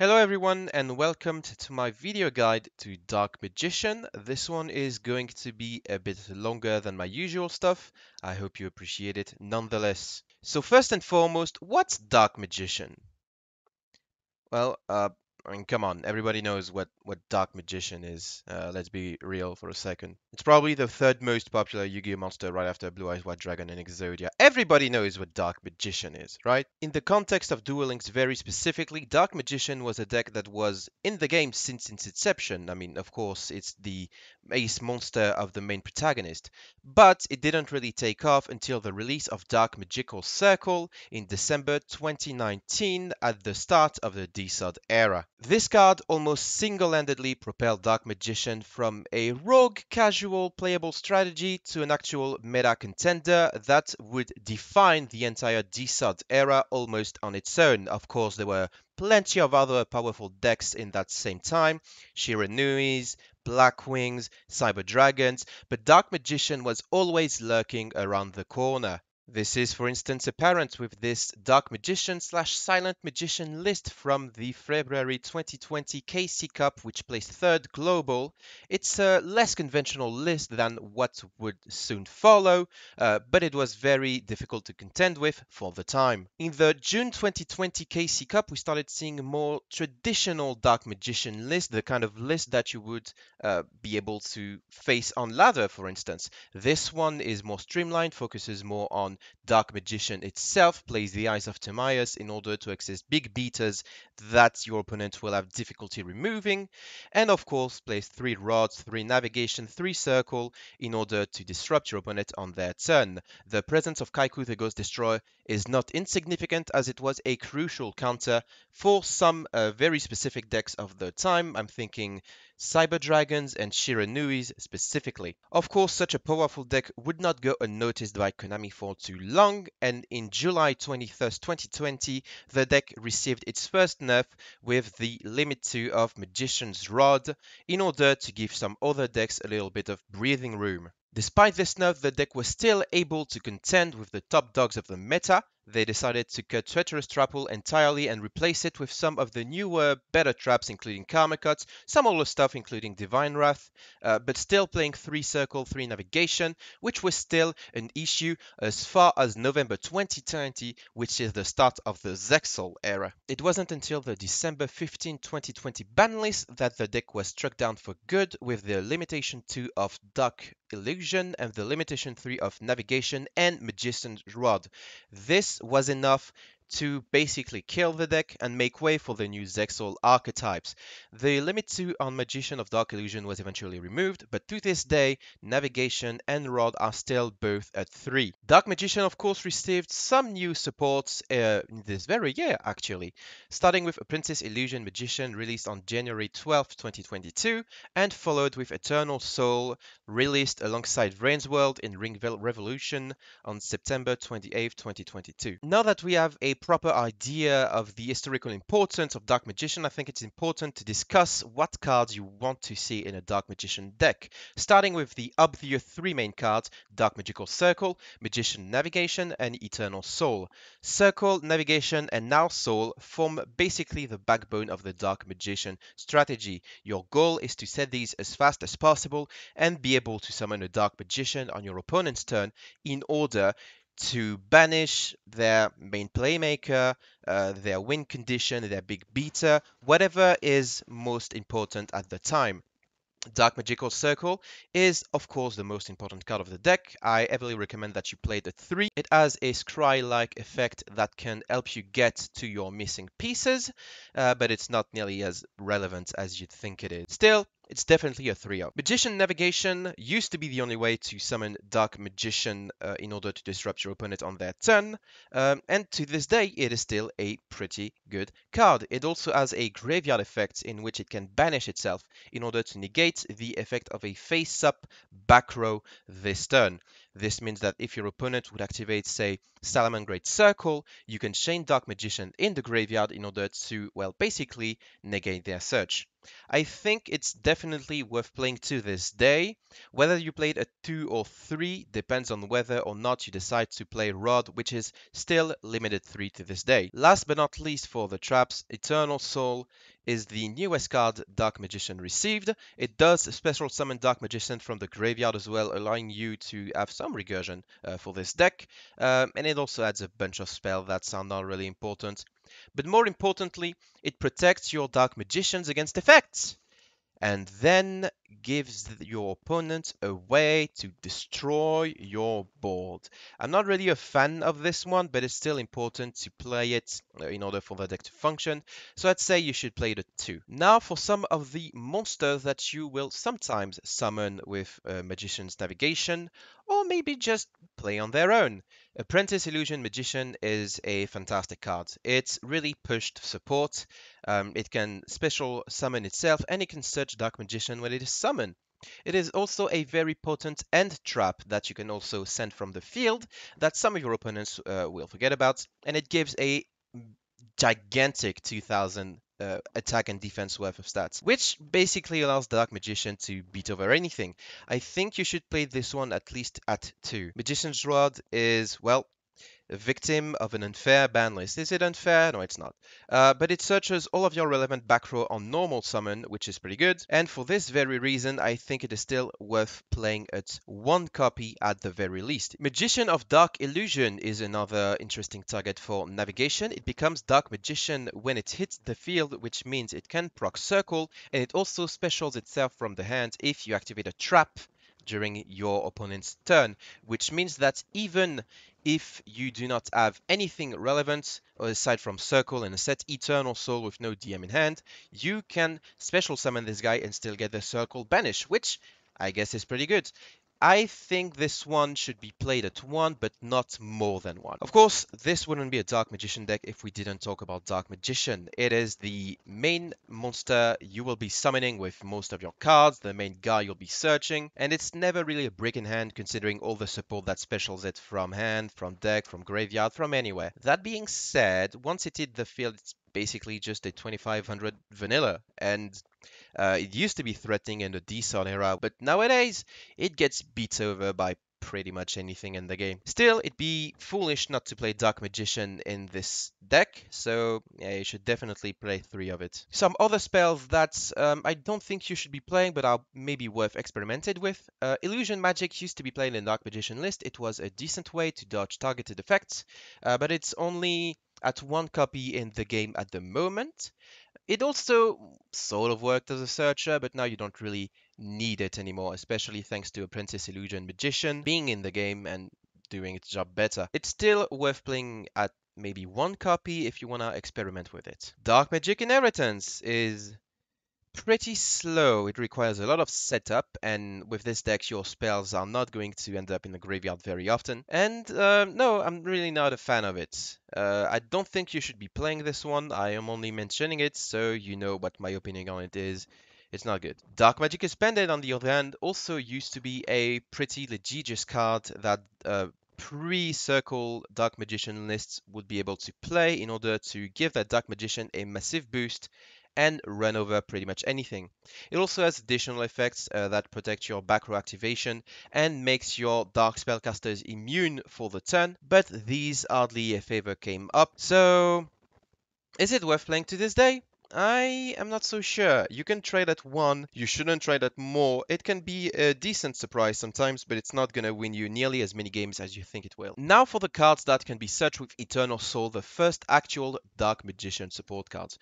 Hello everyone and welcome to my video guide to Dark Magician. This one is going to be a bit longer than my usual stuff. I hope you appreciate it nonetheless. So first and foremost, what's Dark Magician? Well, I mean, come on, everybody knows what Dark Magician is. Let's be real for a second. It's probably the third most popular Yu-Gi-Oh monster right after Blue Eyes White Dragon and Exodia. Everybody knows what Dark Magician is, right? In the context of Duel Links very specifically, Dark Magician was a deck that was in the game since its inception. I mean, of course, it's the ace monster of the main protagonist. But it didn't really take off until the release of Dark Magical Circle in December 2019 at the start of the DSOD era. This card almost single-handedly propelled Dark Magician from a rogue, casual, playable strategy to an actual meta contender that would define the entire DSOD era almost on its own. Of course, there were plenty of other powerful decks in that same time, Shiranuis, Black Wings, Cyber Dragons, but Dark Magician was always lurking around the corner. This is, for instance, apparent with this Dark Magician slash Silent Magician list from the February 2020 KC Cup, which placed third global. It's a less conventional list than what would soon follow, but it was very difficult to contend with for the time. In the June 2020 KC Cup, we started seeing a more traditional Dark Magician list, the kind of list that you would be able to face on ladder, for instance. This one is more streamlined, focuses more on Dark Magician itself, plays the Eyes of Timaeus in order to access big beaters that your opponent will have difficulty removing, and of course plays 3 rods, 3 navigation, 3 circle in order to disrupt your opponent on their turn. The presence of Kaiku the Ghost Destroyer is not insignificant as it was a crucial counter for some very specific decks of the time. I'm thinking Cyber Dragons and Shiranuis specifically. Of course, such a powerful deck would not go unnoticed by Konami for too long, and in July 21st, 2020, the deck received its first nerf with the Limit 2 of Magician's Rod in order to give some other decks a little bit of breathing room. Despite this nerf, the deck was still able to contend with the top dogs of the meta. They decided to cut Treacherous Trapple entirely and replace it with some of the newer, better traps, including Karma Cuts, some older stuff, including Divine Wrath, but still playing 3 Circle, 3 Navigation, which was still an issue as far as November 2020, which is the start of the Zexal era. It wasn't until the December 15, 2020 banlist that the deck was struck down for good with the Limitation 2 of Dark Illusion and the Limitation 3 of Navigation and Magician's Rod. This was enough to basically kill the deck and make way for the new Zexal archetypes. The limit 2 on Magician of Dark Illusion was eventually removed, but to this day, Navigation and Rod are still both at 3. Dark Magician, of course, received some new supports in this very year, actually, starting with a Princess Illusion Magician released on January 12, 2022, and followed with Eternal Soul, released alongside Rain's World in Ring Revolution on September 28, 2022. Now that we have a proper idea of the historical importance of Dark Magician, I think it's important to discuss what cards you want to see in a Dark Magician deck, starting with the obvious 3 main cards, Dark Magical Circle, Magician Navigation, and Eternal Soul. Circle, Navigation, and now Soul form basically the backbone of the Dark Magician strategy. Your goal is to set these as fast as possible and be able to summon a Dark Magician on your opponent's turn in order to banish their main playmaker, their win condition, their big beater, whatever is most important at the time. Dark Magical Circle is, of course, the most important card of the deck. I heavily recommend that you play it at 3. It has a scry-like effect that can help you get to your missing pieces, but it's not nearly as relevant as you'd think it is. Still, it's definitely a 3-up. Magician Navigation used to be the only way to summon Dark Magician in order to disrupt your opponent on their turn, and to this day it is still a pretty good card. It also has a graveyard effect in which it can banish itself in order to negate the effect of a face-up back row this turn. This means that if your opponent would activate, say, salamangreat circle, you can chain Dark Magician in the graveyard in order to, well, basically negate their search. I think it's definitely worth playing to this day. Whether you played a 2 or 3 depends on whether or not you decide to play Rod, which is still limited 3 to this day. Last but not least for the traps, Eternal Soul is the newest card Dark Magician received. It does special summon Dark Magician from the graveyard as well, allowing you to have some recursion for this deck. And it also adds a bunch of spells that are not really important. But more importantly, it protects your Dark Magicians against effects and then gives your opponent a way to destroy your board. I'm not really a fan of this one, but it's still important to play it in order for the deck to function, so I'd say you should play the 2. Now for some of the monsters that you will sometimes summon with Magician's Navigation, or maybe just play on their own. Apprentice Illusion Magician is a fantastic card. It's really pushed support. It can special summon itself and it can search Dark Magician when it is summoned. It is also a very potent end trap that you can also send from the field that some of your opponents will forget about, and it gives a gigantic 2000 attack and defense worth of stats, which basically allows Dark Magician to beat over anything. I think you should play this one at least at 2. Magician's Rod is, well, a victim of an unfair ban list. Is it unfair? No, it's not. But it searches all of your relevant back row on normal summon, which is pretty good. And for this very reason, I think it is still worth playing at 1 copy at the very least. Magician of Dark Illusion is another interesting target for navigation. It becomes Dark Magician when it hits the field, which means it can proc circle, and it also specials itself from the hand if you activate a trap during your opponent's turn, which means that even if you do not have anything relevant aside from Circle and a set Eternal Soul with no DM in hand, you can special summon this guy and still get the Circle banished, which I guess is pretty good. I think this one should be played at 1, but not more than 1. Of course, this wouldn't be a Dark Magician deck if we didn't talk about Dark Magician. It is the main monster you will be summoning with most of your cards, the main guy you'll be searching, and it's never really a brick in hand considering all the support that specials it from hand, from deck, from graveyard, from anywhere. That being said, once it hit the field, it's basically just a 2500 vanilla, and it used to be threatening in the Desart era, but nowadays it gets beat over by pretty much anything in the game. Still, it'd be foolish not to play Dark Magician in this deck, so yeah, you should definitely play 3 of it. Some other spells that I don't think you should be playing, but are maybe worth experimented with. Illusion Magic used to be played in Dark Magician list. It was a decent way to dodge targeted effects, but it's only at 1 copy in the game at the moment. It also sort of worked as a searcher, but now you don't really need it anymore, especially thanks to Apprentice Illusion Magician being in the game and doing its job better. It's still worth playing at maybe 1 copy if you want to experiment with it. Dark Magic Inheritance is pretty slow. It requires a lot of setup, and with this deck, your spells are not going to end up in the graveyard very often. And no, I'm really not a fan of it. I don't think you should be playing this one. I am only mentioning it so you know what my opinion on it is. It's not good. Dark Magic Expanded, on the other hand, also used to be a pretty litigious card that pre-circle Dark Magician lists would be able to play in order to give that Dark Magician a massive boost and run over pretty much anything. It also has additional effects that protect your back row activation and makes your dark spellcasters immune for the turn, but these hardly if ever came up. So, is it worth playing to this day? I am not so sure. You can trade at 1, you shouldn't trade at more. It can be a decent surprise sometimes, but it's not gonna win you nearly as many games as you think it will. Now for the cards that can be searched with Eternal Soul, the first actual Dark Magician support cards.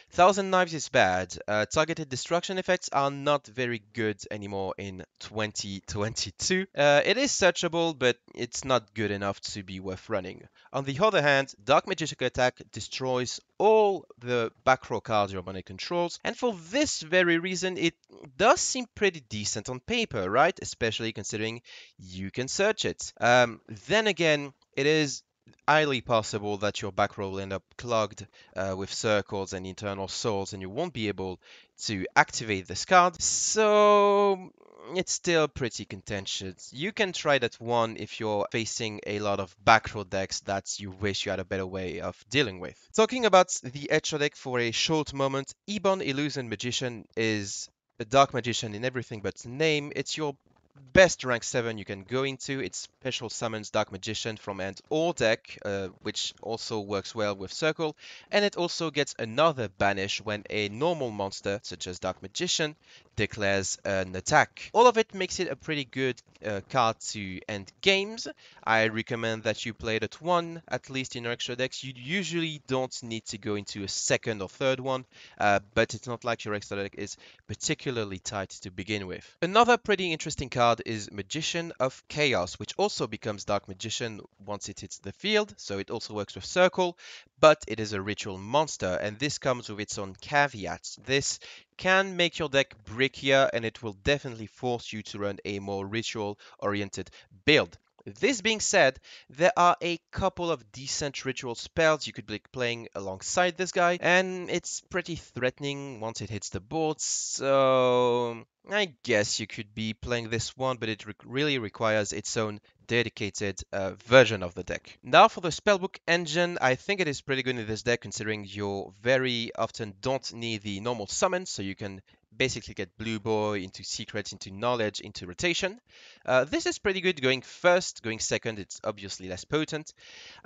Thousand Knives is bad. Targeted destruction effects are not very good anymore in 2022. It is searchable, but it's not good enough to be worth running. On the other hand, Dark Magic Attack destroys all the back row cards your opponent controls, and for this very reason, it does seem pretty decent on paper, right? Especially considering you can search it. Then again, it is highly possible that your back row will end up clogged with circles and internal souls, and you won't be able to activate this card. So it's still pretty contentious. You can try that one if you're facing a lot of back row decks that you wish you had a better way of dealing with. Talking about the extra deck for a short moment, Ebon Illusion Magician is a dark magician in everything but name. It's your best rank 7 you can go into. It special summons Dark Magician from end or deck, which also works well with Circle, and it also gets another banish when a normal monster, such as Dark Magician, declares an attack. All of it makes it a pretty good card to end games. I recommend that you play it at one, at least in your extra decks. You usually don't need to go into a second or third one, but it's not like your extra deck is particularly tight to begin with. Another pretty interesting card is Magician of Chaos, which also becomes Dark Magician once it hits the field, so it also works with Circle, but it is a ritual monster, and this comes with its own caveats. This can make your deck brickier, and it will definitely force you to run a more ritual-oriented build. This being said, there are a couple of decent ritual spells you could be playing alongside this guy, and it's pretty threatening once it hits the board, so I guess you could be playing this one, but it really requires its own dedicated version of the deck. Now for the spellbook engine, I think it is pretty good in this deck considering you very often don't need the normal summon, so you can basically get Blue Boy into Secret, into Knowledge, into Rotation. This is pretty good going first. Going second, it's obviously less potent.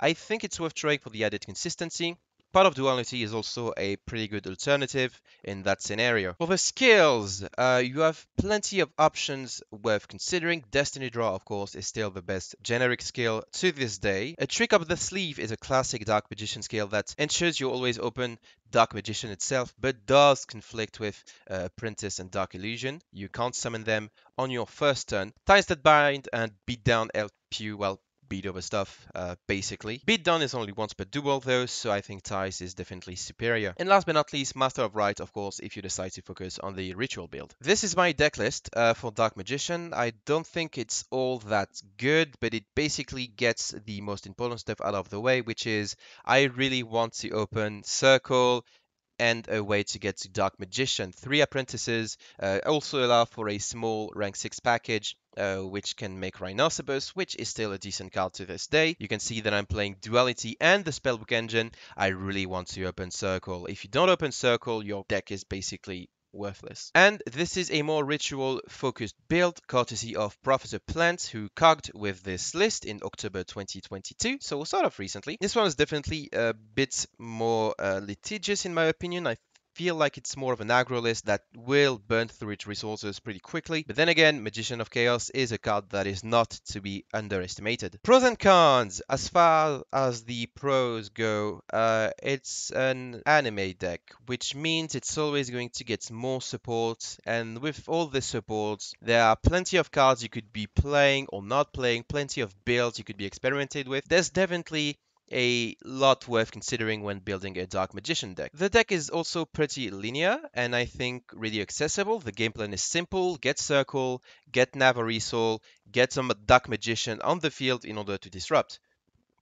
I think it's worth trying for the added consistency. Part of Duality is also a pretty good alternative in that scenario. For the skills, you have plenty of options worth considering. Destiny Draw, of course, is still the best generic skill to this day. A Trick Up the Sleeve is a classic Dark Magician skill that ensures you always open Dark Magician itself, but does conflict with Apprentice and Dark Illusion. You can't summon them on your first turn. Ties That Bind and Beat Down help you, well, beat over stuff, basically. Beat down is only once per duel though, so I think Ties is definitely superior. And last but not least, Master of Right, of course, if you decide to focus on the ritual build. This is my deck list for Dark Magician. I don't think it's all that good, but it basically gets the most important stuff out of the way, which is I really want to open Circle, and a way to get to Dark Magician. 3 apprentices also allow for a small rank 6 package, which can make Rhinoceros, which is still a decent card to this day. You can see that I'm playing Duality and the Spellbook engine. I really want to open Circle. If you don't open Circle, your deck is basically worthless. And this is a more ritual focused build courtesy of Professor Plant, who cogged with this list in October 2022, so sort of recently. This one is definitely a bit more litigious in my opinion. I feel like it's more of an aggro list that will burn through its resources pretty quickly. But then again, Magician of Chaos is a card that is not to be underestimated. Pros and cons. As far as the pros go, it's an anime deck, which means it's always going to get more support. And with all the supports, there are plenty of cards you could be playing or not playing, plenty of builds you could be experimented with. There's definitely a lot worth considering when building a Dark Magician deck. The deck is also pretty linear and I think really accessible. The game plan is simple: get Circle, get Navarisol, get some Dark Magician on the field in order to disrupt.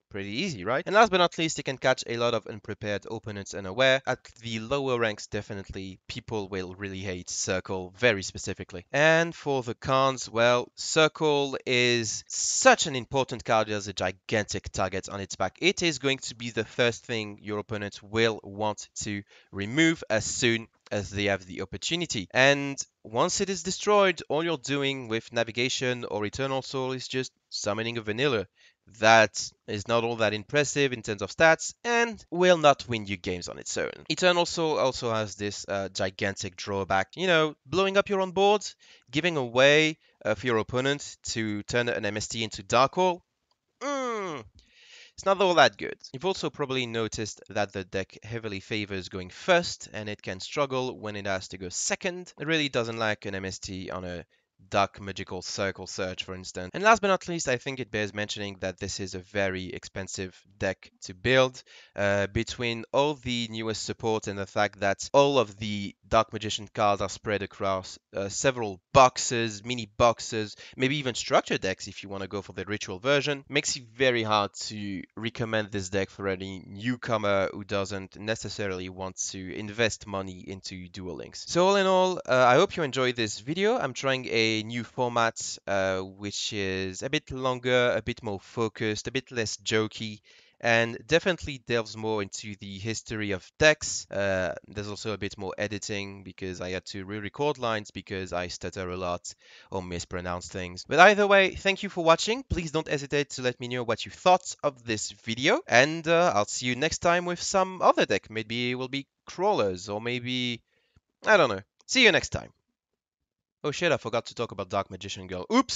Pretty easy, right? And last but not least, you can catch a lot of unprepared opponents unaware. At the lower ranks, definitely, people will really hate Circle very specifically. And for the cons, well, Circle is such an important card. It has a gigantic target on its back. It is going to be the first thing your opponent will want to remove as soon as they have the opportunity. And once it is destroyed, all you're doing with Navigation or Eternal Soul is just summoning a vanilla. That is not all that impressive in terms of stats and will not win you games on its own. Eternal Soul also has this gigantic drawback, blowing up your own boards, giving away for your opponent to turn an MST into Dark Hole. It's not all that good. You've also probably noticed that the deck heavily favors going first, and it can struggle when it has to go second. It really doesn't like an MST on a Dark Magical Circle Search, for instance. And last but not least, I think it bears mentioning that this is a very expensive deck to build. Between all the newest support and the fact that all of the Dark Magician cards are spread across several boxes, mini boxes, maybe even structure decks if you want to go for the ritual version. Makes it very hard to recommend this deck for any newcomer who doesn't necessarily want to invest money into Duel Links. So all in all, I hope you enjoyed this video. I'm trying a new format which is a bit longer, a bit more focused, a bit less jokey, and definitely delves more into the history of decks. There's also a bit more editing because I had to re-record lines because I stutter a lot or mispronounce things. But either way, thank you for watching. Please don't hesitate to let me know what you thought of this video, and I'll see you next time with some other deck. Maybe it will be crawlers, or maybe, I don't know. See you next time. Oh shit, I forgot to talk about Dark Magician Girl. Oops!